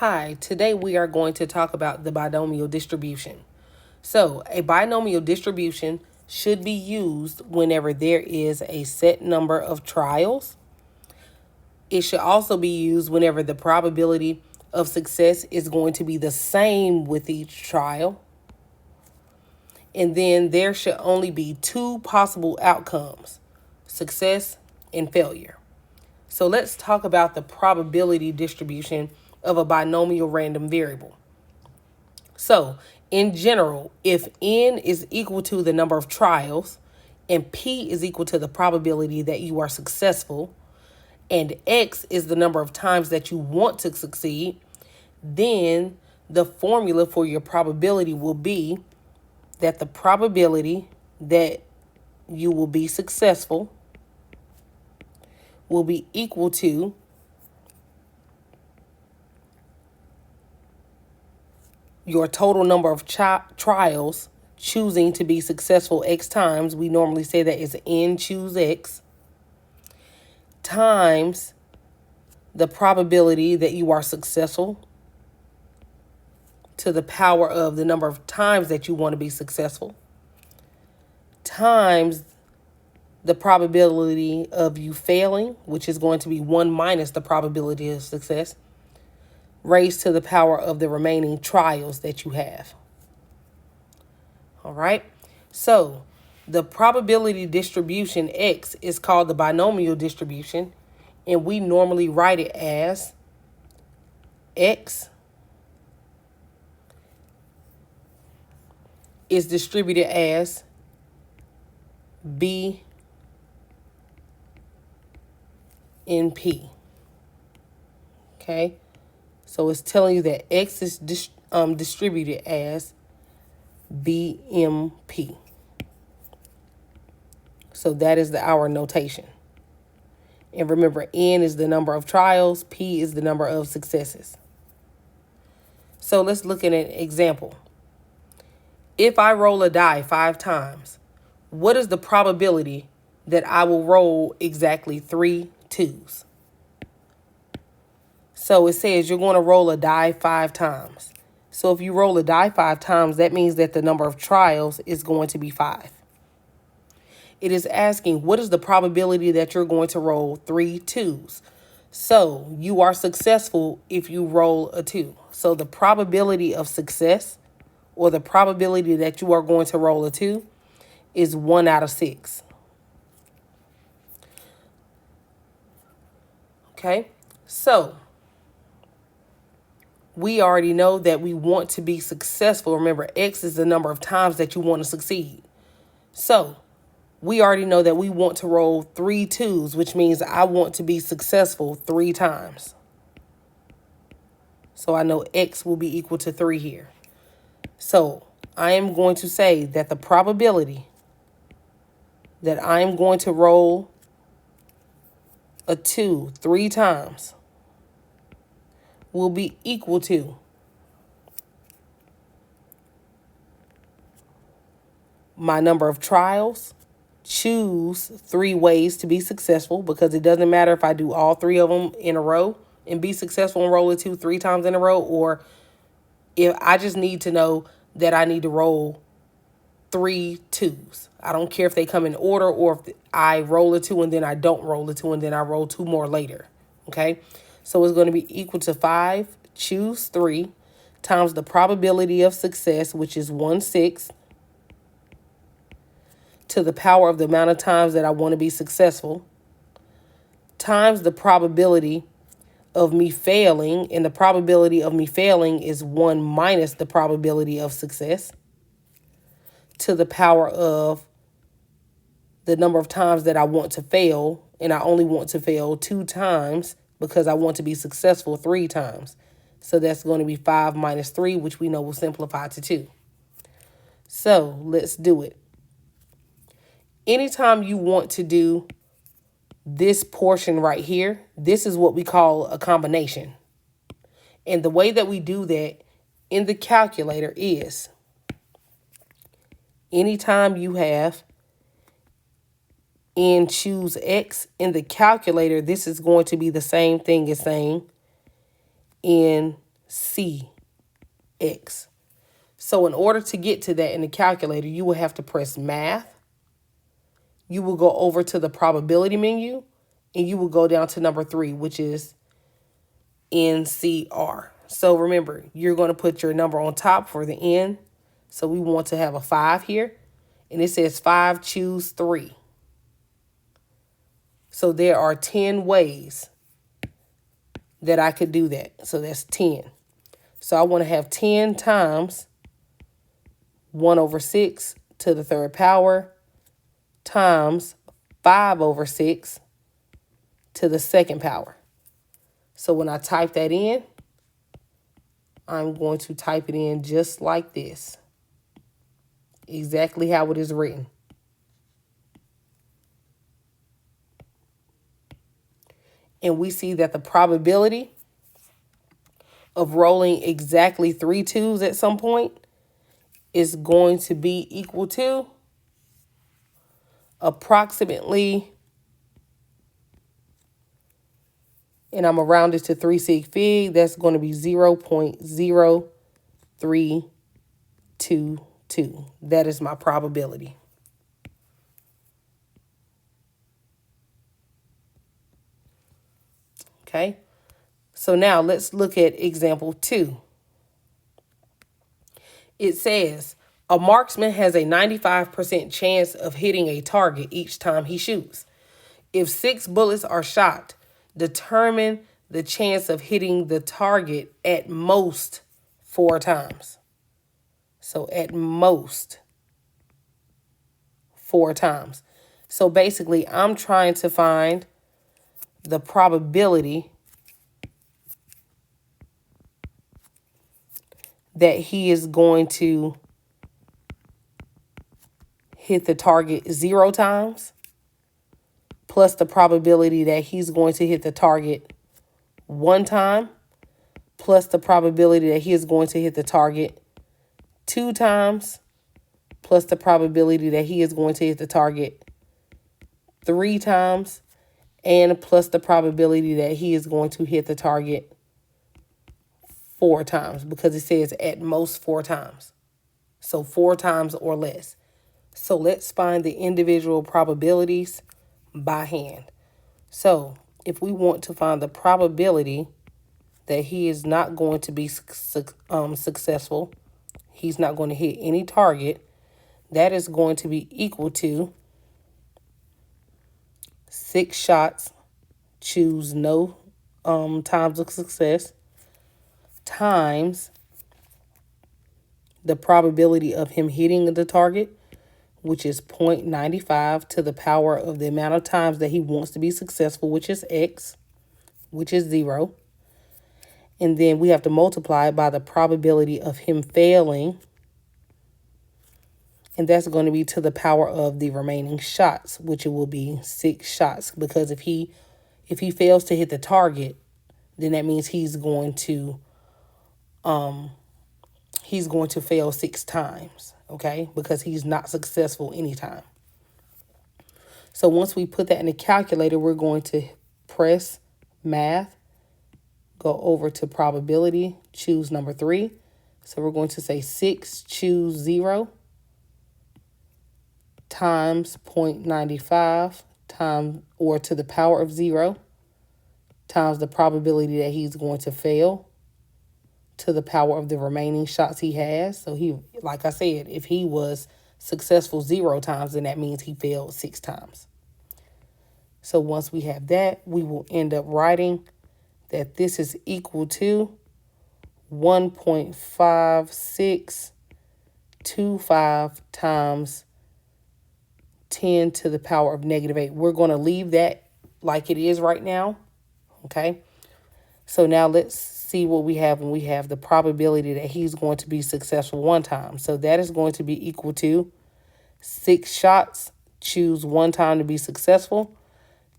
Hi, today we are going to talk about the binomial distribution. So, a binomial distribution should be used whenever there is a set number of trials. It should also be used whenever the probability of success is going to be the same with each trial. And then there should only be two possible outcomes, success and failure. So let's talk about the probability distribution of a binomial random variable. So in general, if n is equal to the number of trials and p is equal to the probability that you are successful and x is the number of times that you want to succeed, then the formula for your probability will be that the probability that you will be successful will be equal to your total number of trials choosing to be successful x times. We normally say that is n choose x times the probability that you are successful to the power of the number of times that you want to be successful times the probability of you failing, which is going to be 1 minus the probability of success, raised to the power of the remaining trials that you have. All right. So the probability distribution X is called the binomial distribution, and we normally write it as X is distributed as B in P. Okay. So it's telling you that X is distributed as BMP. So that is our notation. And remember, N is the number of trials, P is the number of successes. So let's look at an example. If I roll a die 5 times, what is the probability that I will roll exactly 3 2s? So it says you're going to roll a die 5 times. So if you roll a die 5 times, that means that the number of trials is going to be 5. It is asking, what is the probability that you're going to roll 3 2s? So you are successful if you roll a 2. So the probability of success, or the probability that you are going to roll a 2, is 1 out of 6. Okay, so we already know that we want to be successful. Remember, X is the number of times that you want to succeed. So we already know that we want to roll 3 2s, which means I want to be successful 3 times. So I know X will be equal to 3 here. So I am going to say that the probability that I am going to roll a 2 3 times will be equal to my number of trials. Choose 3 ways to be successful, because it doesn't matter if I do all 3 of them in a row and be successful and roll a 2 3 times in a row, or if I just need to know that I need to roll 3 2s. I don't care if they come in order, or if I roll a 2 and then I don't roll a 2 and then I roll 2 more later. Okay, so it's going to be equal to 5 choose 3 times the probability of success, which is 1/6, to the power of the amount of times that I want to be successful, times the probability of me failing, and the probability of me failing is 1 minus the probability of success, to the power of the number of times that I want to fail, and I only want to fail 2 times because I want to be successful 3 times. So that's going to be 5 minus 3, which we know will simplify to 2. So let's do it. Anytime you want to do this portion right here, this is what we call a combination. And the way that we do that in the calculator is, anytime you have N choose X in the calculator, this is going to be the same thing as saying N CX. So in order to get to that in the calculator, you will have to press Math. You will go over to the probability menu, and you will go down to number 3, which is NCR. So remember, you're going to put your number on top for the N. So we want to have a 5 here. And it says 5, choose 3. So there are 10 ways that I could do that. So that's 10. So I want to have 10 times 1 over 6 to the third power times 5 over 6 to the second power. So when I type that in, I'm going to type it in just like this. Exactly how it is written. And we see that the probability of rolling exactly 3 2s at some point is going to be equal to approximately, and I'm going to round it to 3 sig fig, that's going to be 0.0322. That is my probability. Okay, so now let's look at example 2. It says a marksman has a 95% chance of hitting a target each time he shoots. If 6 bullets are shot, determine the chance of hitting the target at most 4 times. So at most 4 times. So basically, I'm trying to find the probability that he is going to hit the target 0 times, plus the probability that he's going to hit the target 1 time, plus the probability that he is going to hit the target 2 times, plus the probability that he is going to hit the target 3 times, and plus the probability that he is going to hit the target 4 times, because it says at most 4 times. So 4 times or less. So let's find the individual probabilities by hand. So if we want to find the probability that he is not going to be successful, he's not going to hit any target, that is going to be equal to 6 shots, choose no times of success, times the probability of him hitting the target, which is 0.95 to the power of the amount of times that he wants to be successful, which is X, which is 0. And then we have to multiply it by the probability of him failing. And that's going to be to the power of the remaining shots, which it will be 6 shots. Because if he fails to hit the target, then that means he's going to fail 6 times, okay? Because he's not successful anytime. So once we put that in the calculator, we're going to press Math, go over to probability, choose number 3. So we're going to say 6, choose 0 times 0.95 times, or to the power of 0, times the probability that he's going to fail to the power of the remaining shots he has. So he, like I said, if he was successful 0 times, then that means he failed 6 times. So once we have that, we will end up writing that this is equal to 1.5625 times 10 to the power of negative 8. We're going to leave that like it is right now, okay? So now let's see what we have when we have the probability that he's going to be successful 1 time. So that is going to be equal to 6 shots, choose 1 time to be successful,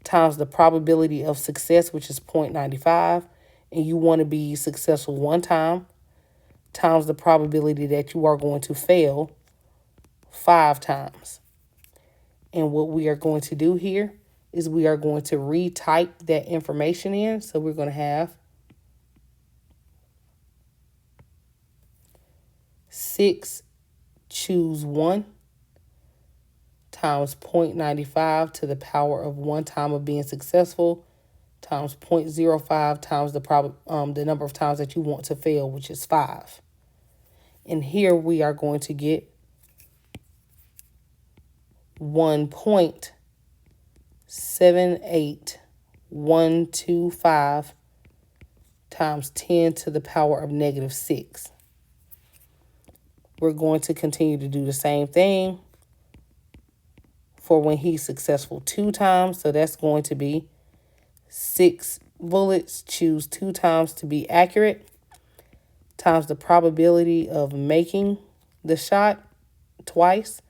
times the probability of success, which is 0.95, and you want to be successful 1 time, times the probability that you are going to fail 5 times. And what we are going to do here is we are going to retype that information in. So we're going to have 6 choose 1 times 0.95 to the power of 1 time of being successful times 0.05 times the number of times that you want to fail, which is 5. And here we are going to get 1.78125 times 10 to the power of -6. We're going to continue to do the same thing for when he's successful 2 times. So that's going to be 6 bullets, choose 2 times to be accurate, times the probability of making the shot twice,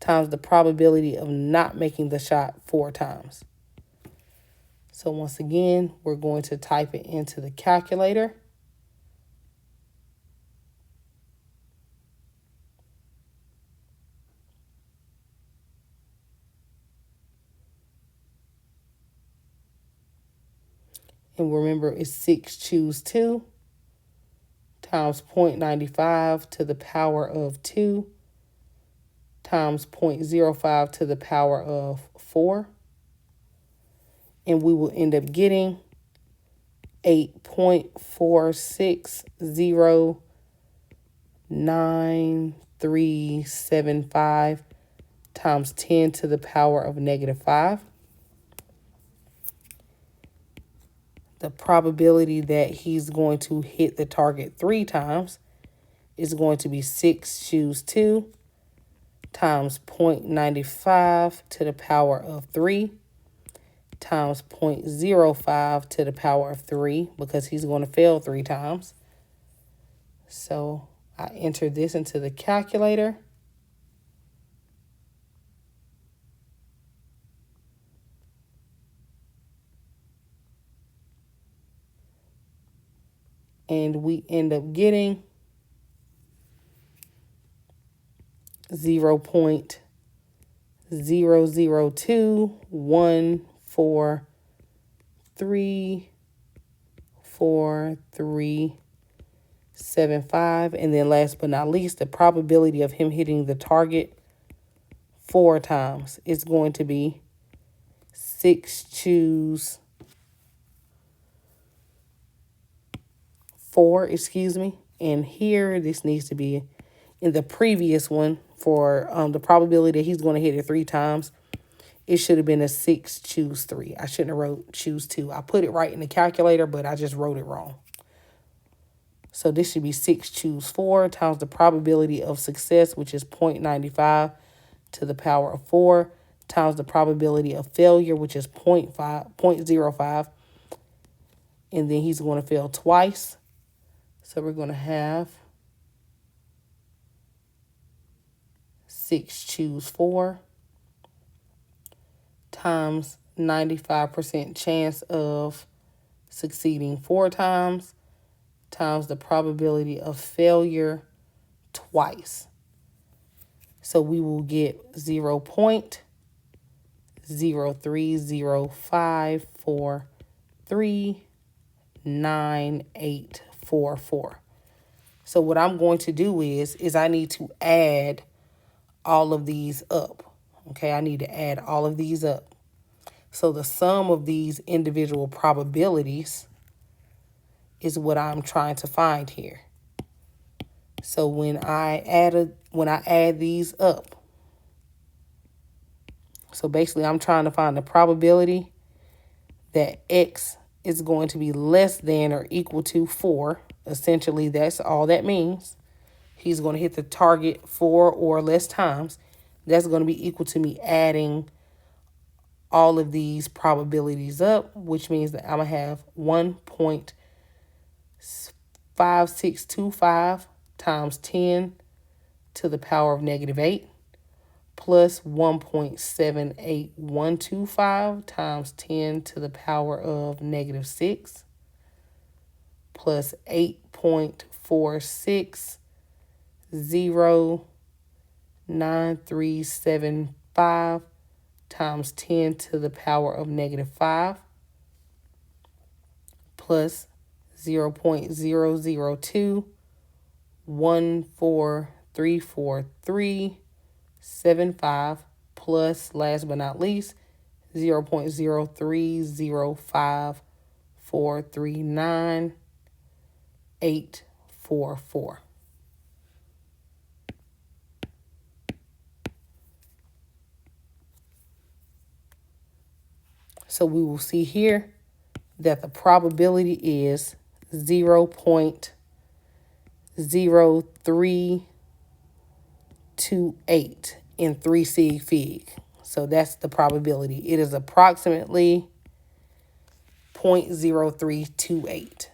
times the probability of not making the shot 4 times. So once again, we're going to type it into the calculator. And remember, it's 6 choose 2 times 0.95 to the power of 2 times 0.05 to the power of 4. And we will end up getting 8.4609375 times 10 to the power of -5. The probability that he's going to hit the target 3 times is going to be 6 choose 2 times 0.95 to the power of 3 times 0.05 to the power of 3, because he's going to fail 3 times. So I enter this into the calculator. And we end up getting 0.002143437.5. And then last but not least, the probability of him hitting the target 4 times is going to be 6 choose 4, and here this needs to be in the previous one for the probability that he's going to hit it 3 times. It should have been a 6 choose 3. I shouldn't have wrote choose 2. I put it right in the calculator, but I just wrote it wrong. So this should be 6 choose 4 times the probability of success, which is 0.95 to the power of 4, times the probability of failure, which is 0.05. And then he's going to fail twice. So we're going to have 6 choose 4 times 95% chance of succeeding 4 times times the probability of failure twice. So we will get 0.03054398844. So what I'm going to do is I need to add all of these up. Okay, I need to add all of these up. So the sum of these individual probabilities is what I'm trying to find here. So when I add these up, so basically I'm trying to find the probability that X is going to be less than or equal to 4. Essentially, that's all that means. He's going to hit the target 4 or less times. That's going to be equal to me adding all of these probabilities up, which means that I'm going to have 1.5625 times 10 to the power of -8 plus 1.78125 times 10 to the power of -6 plus 8.4609375 times 10 to the power of -5 plus 0.002143437.5 34375 plus, last but not least, 0.0305439,844. So we will see here that the probability is 0.0328 in 3 sig fig. So that's the probability. It is approximately 0.0328.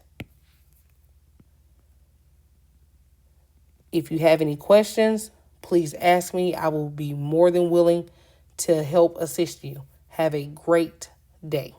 If you have any questions, please ask me. I will be more than willing to help assist you. Have a great day.